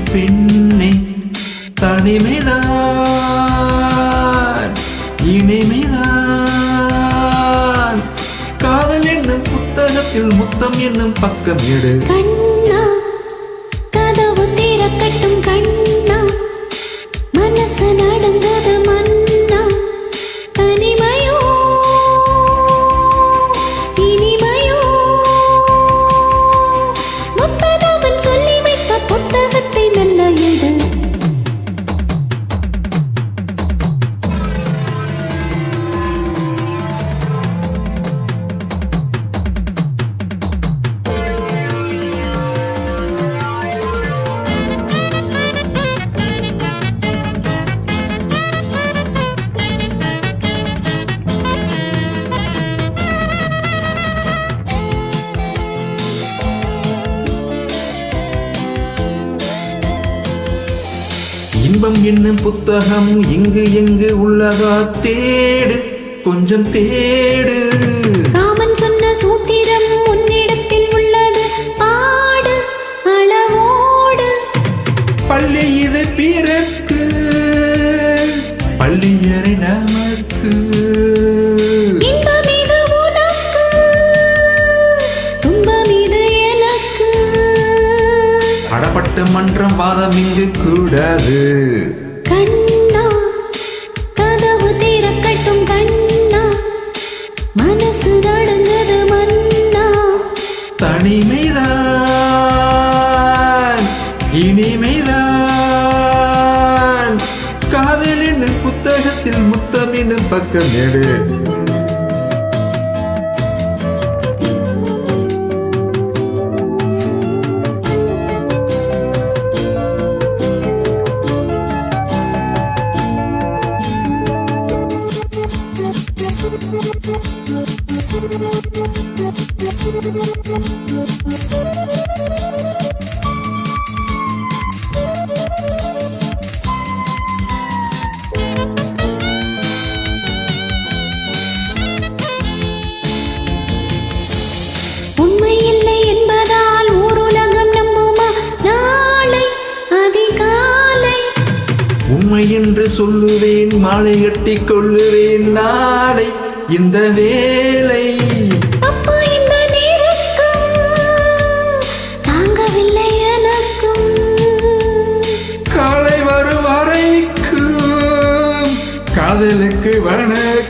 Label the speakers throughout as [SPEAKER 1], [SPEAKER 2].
[SPEAKER 1] பெண்ணே தனிமைதான் இனிமைதான் காதல் என்னும் புத்தகத்தில் முத்தம் என்னும் பக்கம் எடு
[SPEAKER 2] கண்ணா கதவு திறக்கட்டும் கண்ணா மனசு நடந்தது மன்னா தனிமையோ இனிமையோ முத்ததவன் சொல்லி வைத்த புத்தகத்தை நல்ல எடு
[SPEAKER 1] இன்பம் என்னும் புத்தகம் எங்கு எங்கு உள்ளதா தேடு கொஞ்சம் தேடு
[SPEAKER 2] காமன் சொன்ன சூத்திரம் உன்னிடத்தில் உள்ளது பாடு அளவோடு
[SPEAKER 1] பள்ளி இது பிறக்கு பள்ளியறை நமக்கு
[SPEAKER 2] இன்பம் இது உனக்கு துன்பம் இது எனக்கு
[SPEAKER 1] அடப்பட்ட மன்றம் வாதம் இங்கு கூடாது
[SPEAKER 2] கண்ணா கதவு திறக்கட்டும் கண்ணா மனசு நடந்தது மன்னா
[SPEAKER 1] தனிமைதான் இனிமைதான் காதல் என்னும் புத்தகத்தில் முத்தம் என்னும் பக்கம் எடு
[SPEAKER 2] உண்மை இல்லை என்பதால் ஊருலகம் நம்புமா நாளை அதிகாலை
[SPEAKER 1] உண்மை என்று சொல்லுவேன் மாலை கட்டி கொள்ளுவேன் நாளை இந்த வேலை
[SPEAKER 2] அப்பா இந்த நேரக்கம் தாங்கவில்லை எனக்கும்
[SPEAKER 1] காலை வரும் வரைக்கும் காதலுக்கு வணக்கம்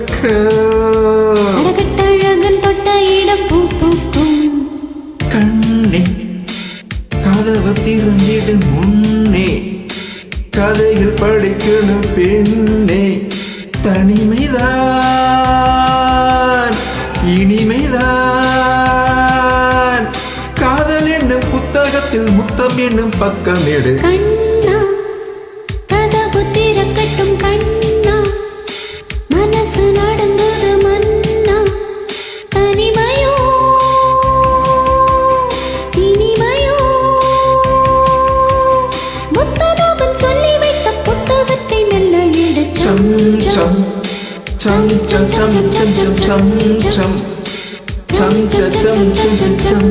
[SPEAKER 2] அழகன் தொட்ட இடம் பூ பூக்கும்
[SPEAKER 1] கண்ணே கதவு திறந்திடு முன்னே கதைகள் படிக்கணும் பெண்ணே தனிமைதான் இனிமைதான் காதல் என்னும் புத்தகத்தில் முத்தம் என்னும் பக்கம் எடு
[SPEAKER 2] கண்ணா கதவு திறக்கட்டும் கண்ணா மனசு நடந்தது மன்னா தனிமையோ இனிமையோ முத்ததவன் சொல்லி வைத்த புத்தகத்தை மெல்ல எடு
[SPEAKER 1] சம் சம் சம் சம் சம் சம் சம் சம் சம் சம் சம் சம் சம்